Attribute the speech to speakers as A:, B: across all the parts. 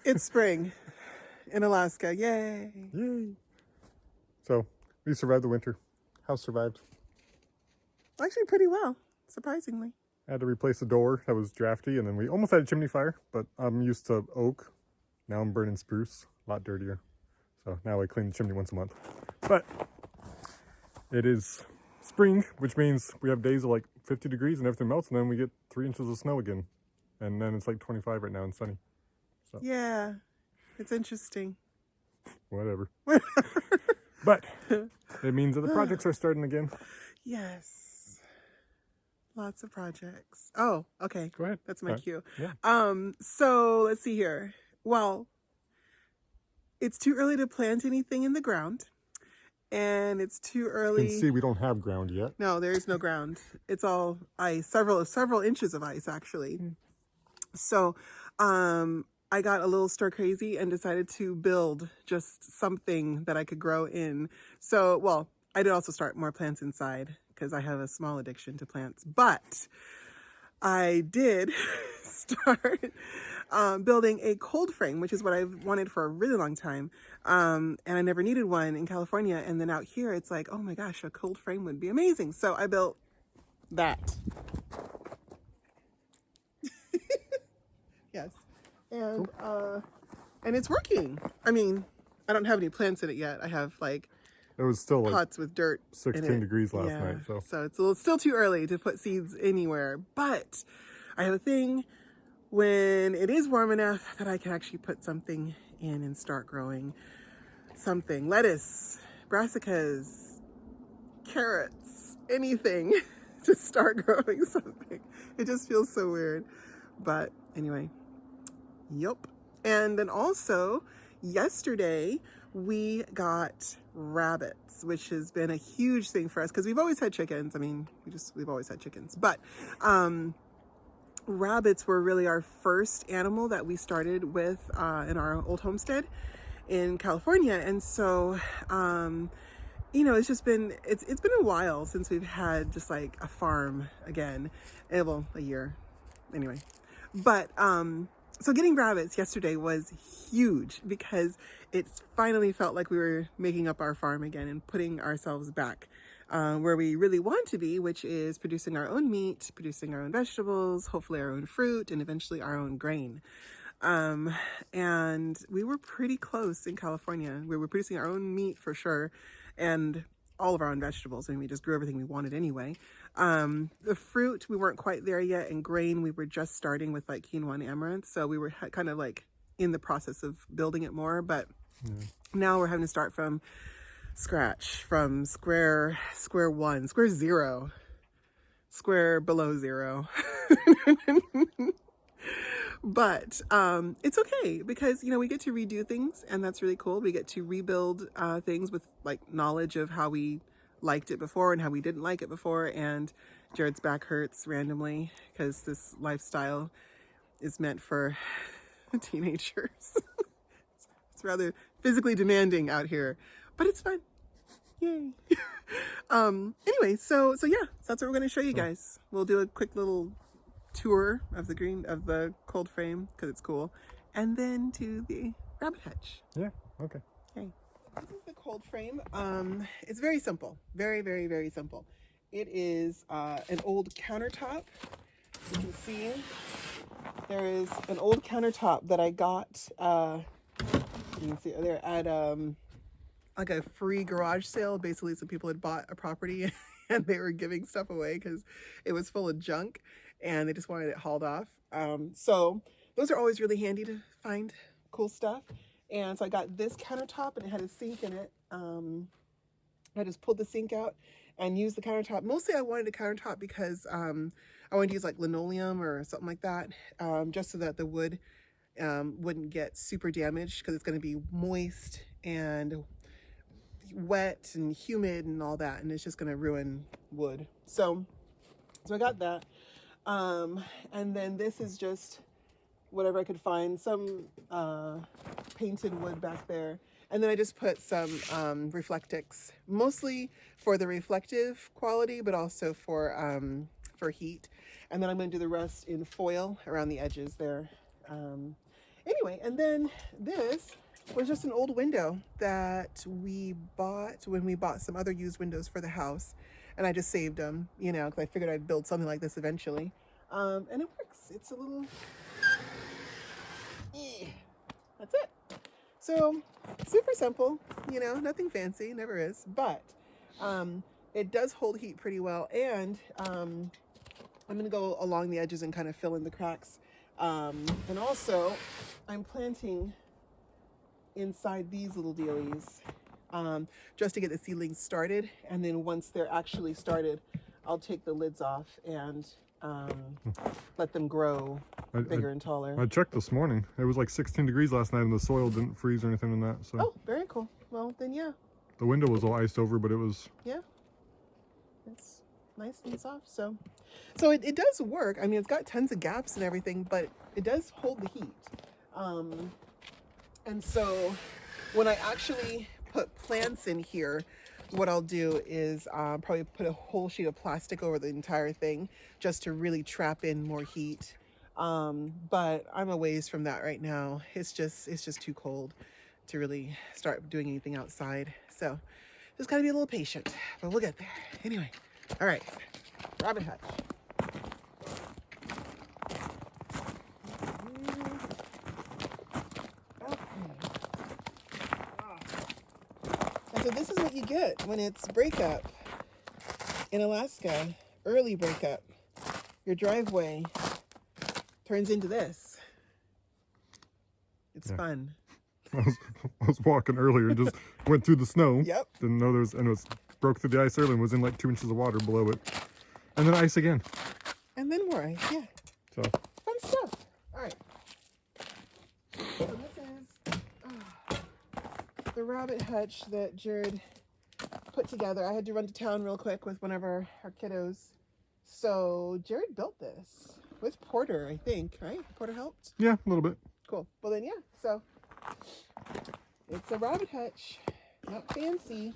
A: It's spring in Alaska. Yay.
B: Yay. So we survived the winter. House survived.
A: Actually pretty well, surprisingly.
B: I had to replace the door that was drafty, and then we almost had a chimney fire, but I'm used to oak. Now I'm burning spruce, a lot dirtier. So now I clean the chimney once a month. But it is spring, which means we have days of like 50 degrees and everything melts, and then we get 3 inches of snow again. And then it's like 25 right now and sunny. So
A: Yeah, it's interesting.
B: whatever. But it means that the projects are starting again.
A: Yes. Lots of projects. Oh, okay.
B: Go ahead.
A: That's my cue.
B: Yeah.
A: So let's see here. Well, it's too early to plant anything in the ground. And it's too early.
B: You can see we don't have ground yet.
A: No, there is no ground. It's all ice. Several inches of ice, actually. So, I got a little stir crazy and decided to build just something that I could grow in. So, well, I did also start more plants inside because I have a small addiction to plants. But I did start building a cold frame, which is what I've wanted for a really long time. And I never needed one in California. And then out here, it's like, oh my gosh, a cold frame would be amazing. So I built that. Yes. And it's working. I mean, I don't have any plants in it yet. I have like
B: It was still like
A: pots with dirt
B: 16 degrees last night.
A: So it's still too early to put seeds anywhere. But I have a thing when it is warm enough that I can actually put something in and start growing something. Lettuce, brassicas, carrots, anything to start growing something. It just feels so weird. But anyway, yep. And then also yesterday we got rabbits, which has been a huge thing for us because we've always had chickens. I mean, we've always had chickens, but rabbits were really our first animal that we started with in our old homestead in California. And so you know, it's been a while since we've had just like a farm again. Well, a year anyway. But so getting rabbits yesterday was huge because it finally felt like we were making up our farm again and putting ourselves back where we really want to be, which is producing our own meat, producing our own vegetables, hopefully our own fruit, and eventually our own grain. And we were pretty close in California. We were producing our own meat for sure, and all of our own vegetables. I mean, we just grew everything we wanted anyway. The fruit, we weren't quite there yet, and grain, we were just starting with like quinoa and amaranth. So we were kind of like in the process of building it more, but now we're having to start from scratch, from square one, square zero, square below zero. But it's okay because, you know, we get to redo things, and that's really cool. We get to rebuild things with like knowledge of how we liked it before and how we didn't like it before. And Jared's back hurts randomly because this lifestyle is meant for teenagers. It's rather physically demanding out here, but it's fun. Yay. Anyway, so yeah, so that's what we're going to show you guys. We'll do a quick little tour of the cold frame because it's cool, and then to the rabbit hutch.
B: Yeah. Okay.
A: Okay. This is the cold frame. It's very simple, very, very, very simple. It is an old countertop. You can see there is an old countertop that I got. You can see there at like a free garage sale. Basically, some people had bought a property and they were giving stuff away because it was full of junk and they just wanted it hauled off. So those are always really handy to find cool stuff. And so I got this countertop and it had a sink in it. I just pulled the sink out and used the countertop. Mostly I wanted a countertop because I wanted to use like linoleum or something like that, just so that the wood wouldn't get super damaged because it's going to be moist and wet and humid and all that, and it's just going to ruin wood. So I got that. And then this is just whatever I could find, some painted wood back there. And then I just put some Reflectix, mostly for the reflective quality, but also for heat. And then I'm going to do the rest in foil around the edges there. Anyway, and then this was just an old window that we bought when we bought some other used windows for the house. And I just saved them, you know, because I figured I'd build something like this eventually. And it works. It's a little... That's it. So super simple, you know, nothing fancy, never is. But it does hold heat pretty well. And I'm going to go along the edges and kind of fill in the cracks. And also, I'm planting inside these little dealies just to get the seedlings started. And then once they're actually started, I'll take the lids off and let them grow bigger and taller.
B: I checked this morning. It was like 16 degrees last night and the soil didn't freeze or anything in that. So.
A: Oh, very cool. Well, then yeah.
B: The window was all iced over, but it was...
A: Yeah. It's nice and soft. So it does work. I mean, it's got tons of gaps and everything, but it does hold the heat. And so when I actually put plants in here, what I'll do is probably put a whole sheet of plastic over the entire thing just to really trap in more heat. But I'm a ways from that right now. It's just too cold to really start doing anything outside. So just gotta be a little patient, but we'll get there. Anyway, all right, rabbit hutch. So this is what you get when it's breakup in Alaska, early breakup. Your driveway turns into this. It's fun.
B: I was walking earlier and just went through the snow.
A: Yep.
B: Didn't know and it was broke through the ice early and was in like 2 inches of water below it. And then ice again.
A: And then more ice, yeah.
B: So.
A: Fun stuff. All right. So this is the rabbit hutch that Jared put together. I had to run to town real quick with one of our kiddos. So Jared built this with Porter, I think, right? Porter helped?
B: Yeah, a little bit.
A: Cool. Well then, yeah. So it's a rabbit hutch. Not fancy,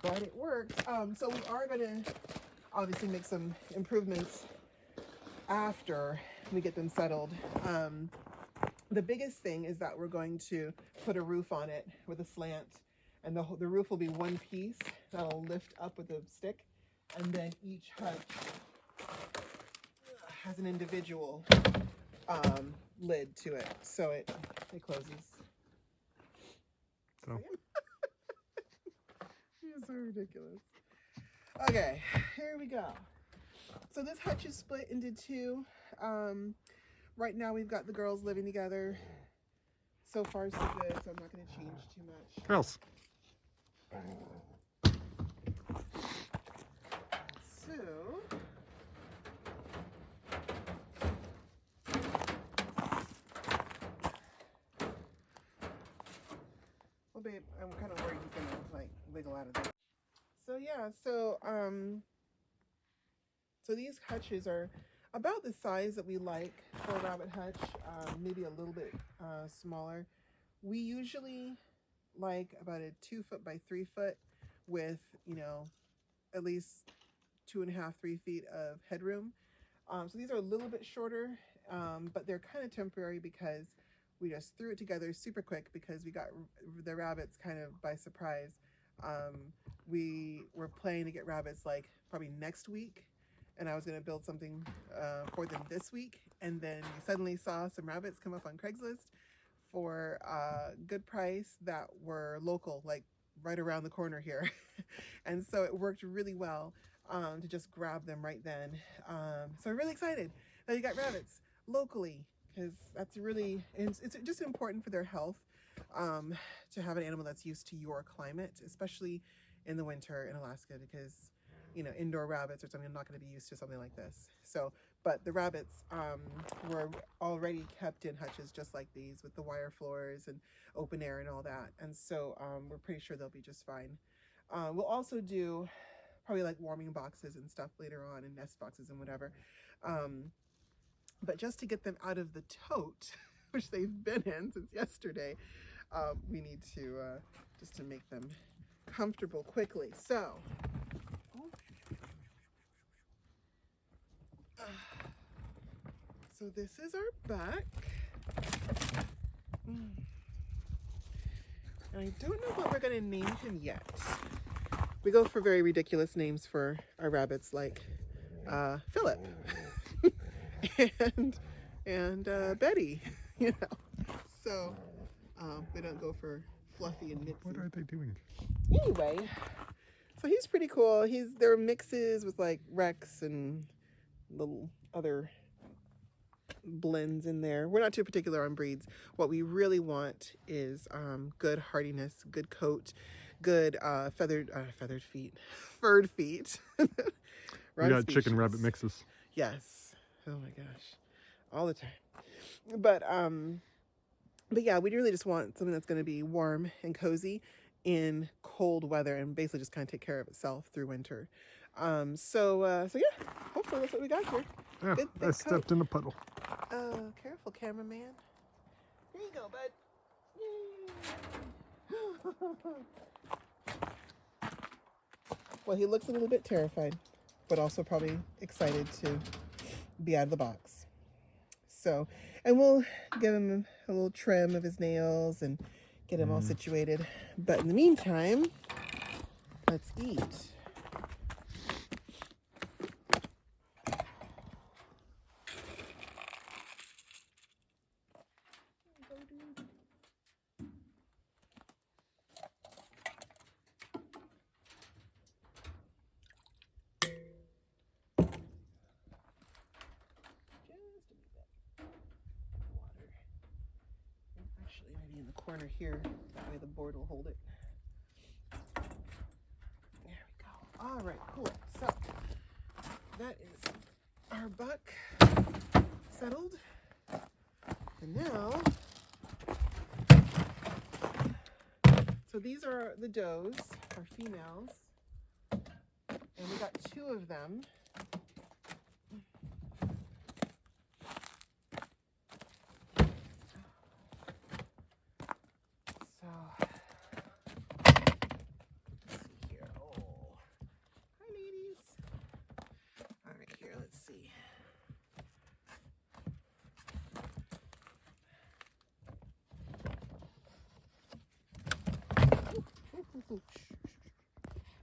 A: but it works. So we are going to obviously make some improvements after we get them settled. The biggest thing is that we're going to put a roof on it with a slant, and the roof will be one piece that'll lift up with a stick, and then each hutch has an individual lid to it, so it closes.
B: So.
A: You're so ridiculous. Okay, here we go. So this hutch is split into two. Right now we've got the girls living together. So far so good, so I'm not going to change too much.
B: Girls.
A: So, well babe, I'm kind of worried he's going to like wiggle out of there. So yeah, so these hutches are about the size that we like for a rabbit hutch, maybe a little bit smaller. We usually like about a 2 foot by 3 foot with, you know, at least 2.5, 3 feet of headroom. So these are a little bit shorter, but they're kind of temporary because we just threw it together super quick because we got the rabbits kind of by surprise. We were planning to get rabbits like probably next week, and I was going to build something for them this week, and then we suddenly saw some rabbits come up on Craigslist for a good price that were local, like right around the corner here. And so it worked really well to just grab them right then. So I'm really excited that you got rabbits locally, because that's really, it's just important for their health to have an animal that's used to your climate, especially in the winter in Alaska, because you know, indoor rabbits or something, I'm not going to be used to something like this. So, but the rabbits were already kept in hutches just like these with the wire floors and open air and all that. And so we're pretty sure they'll be just fine. We'll also do probably like warming boxes and stuff later on, and nest boxes and whatever. But just to get them out of the tote, which they've been in since yesterday, we need to just to make them comfortable quickly. So so this is our back. And I don't know what we're going to name him yet. We go for very ridiculous names for our rabbits, like Philip and Betty, you know. So we don't go for Fluffy and Nipsey.
B: What are they doing?
A: Anyway, so he's pretty cool. There are mixes with like Rex and little other blends in there. We're not too particular on breeds. What we really want is good hardiness, good coat, good furred feet.
B: We got chicken rabbit mixes.
A: Yes. Oh my gosh. All the time. But yeah, we really just want something that's going to be warm and cozy in cold weather and basically just kind of take care of itself through winter. So yeah, hopefully that's what we got here.
B: Yeah, I stepped in a puddle.
A: Oh, careful, cameraman. Here you go, bud. Yay. Well, he looks a little bit terrified, but also probably excited to be out of the box. So, and we'll give him a little trim of his nails and get him all situated. But in the meantime, let's eat. Actually, maybe in the corner here. That way the board will hold it. There we go. All right, cool. So that is our buck settled. And now, so these are the does, our females. And we got 2 of them.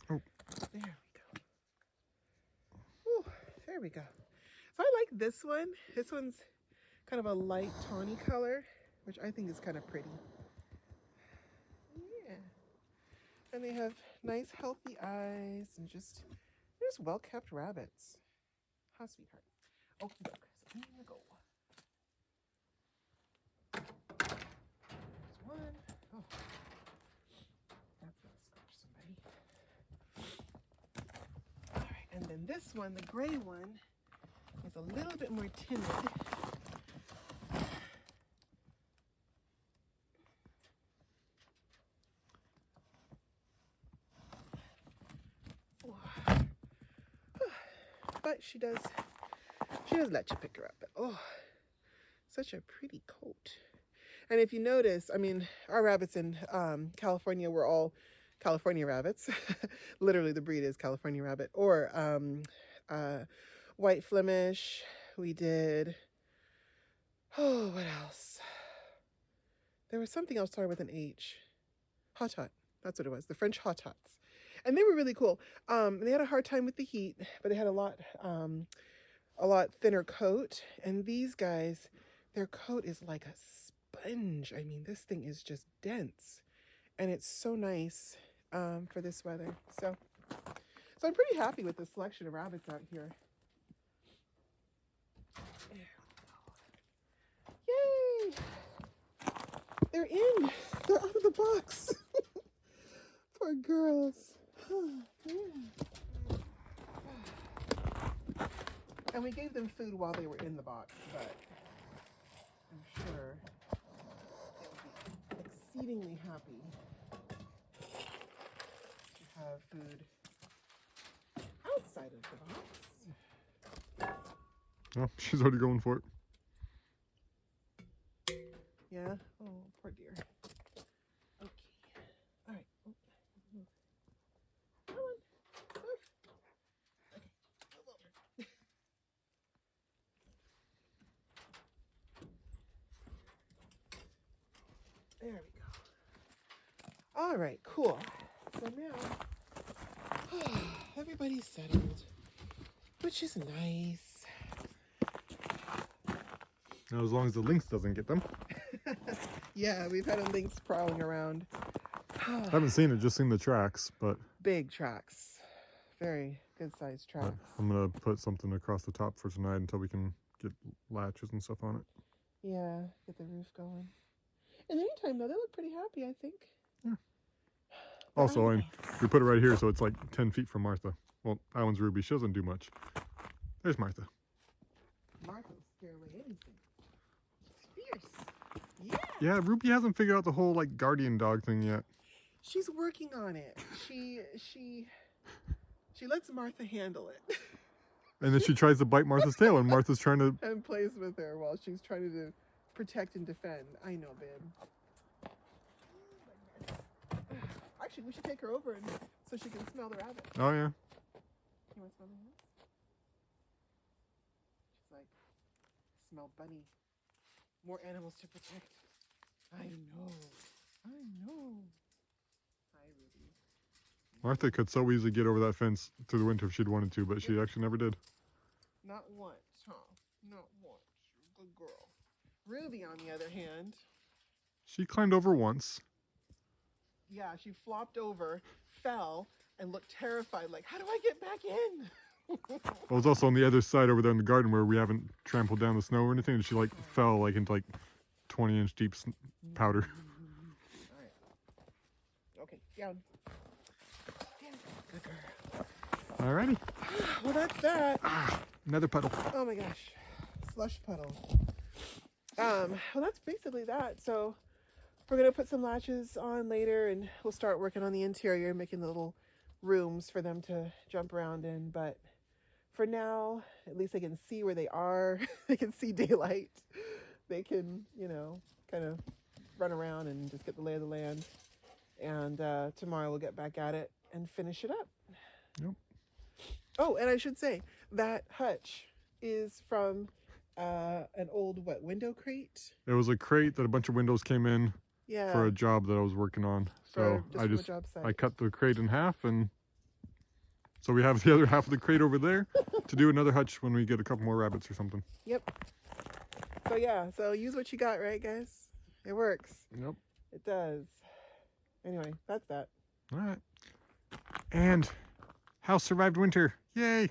B: Oh.
A: There we go. Ooh, there we go. So I like this one. This one's kind of a light tawny color, which I think is kind of pretty. Yeah. And they have nice healthy eyes and just well-kept rabbits. Huh, sweetheart? Okay, doke. So here we go. There's one. Oh. That's gonna scorch somebody. All right, and then this one, the gray one, is a little bit more timid. But she does let you pick her up. Oh, such a pretty coat. And if you notice, I mean, our rabbits in California were all California rabbits. Literally, the breed is California rabbit. Or white Flemish. We did, oh, what else? There was something else started with an H. Hottot. That's what it was. The French Hottots. And they were really cool. They had a hard time with the heat, but they had a lot thinner coat. And these guys, their coat is like a sponge. I mean, this thing is just dense, and it's so nice for this weather. So I'm pretty happy with the selection of rabbits out here. Yay! They're in. They're out of the box. Poor girls. And we gave them food while they were in the box, but I'm sure they would be exceedingly happy to have food outside of the box.
B: Oh, she's already going for it.
A: Yeah? Oh, poor dear. Okay. All right. Move. Come on. Move. Okay. Move over. All right, cool. So now everybody's settled, which is nice.
B: Now, as long as the lynx doesn't get them.
A: Yeah, we've had a lynx prowling around.
B: I haven't seen it, just seen the tracks, but
A: Big tracks. Very good sized
B: but
A: tracks.
B: I'm gonna put something across the top for tonight until we can get latches and stuff on it.
A: Yeah, get the roof going. In the meantime, though, they look pretty happy, I think.
B: Yeah.
A: They're
B: Also,
A: out of
B: we put it right here, so it's like 10 feet from Martha. Well, that one's Ruby. She doesn't do much. There's Martha.
A: Martha will scare away anything. She's fierce. Yeah.
B: Yeah, Ruby hasn't figured out the whole like guardian dog thing yet.
A: She's working on it. She lets Martha handle it.
B: And then she tries to bite Martha's tail, and Martha's trying to.
A: And plays with her while she's trying to protect and defend. I know, babe. Actually, we should take her over so she can smell the rabbit.
B: Oh yeah.
A: You want to smell the rabbit? She's like, smell bunny. More animals to protect. I know. I know. Hi, Ruby.
B: Martha could so easily get over that fence through the winter if she'd wanted to, but she actually never did.
A: Not once, huh? Not once. Good girl. Ruby, on the other hand,
B: She climbed over once.
A: yeah, she flopped over, fell, and looked terrified, like, how do I get back in?
B: I was also on the other side over there in the garden where we haven't trampled down the snow or anything, and she like fell like into like 20-inch deep powder.
A: All right. Okay, down. Down. Good girl.
B: Alrighty.
A: Well, that's that.
B: Another puddle.
A: Oh my gosh. Slush puddle. Well, that's basically that. So we're going to put some latches on later, and we'll start working on the interior, making the little rooms for them to jump around in. But for now, at least they can see where they are. They can see daylight. They can, you know, kind of run around and just get the lay of the land. And tomorrow we'll get back at it and finish it up.
B: Yep.
A: Oh, and I should say that hutch is from an old window crate.
B: It was a crate that a bunch of windows came in
A: Yeah.
B: for a job that I was working on. So
A: from a job site.
B: I cut the crate in half, and so we have the other half of the crate over there to do another hutch when we get a couple more rabbits or something.
A: Yep. So yeah, so use what you got, right, guys? It works.
B: Yep.
A: It does. Anyway, that's that.
B: All right. And house survived winter. Yay.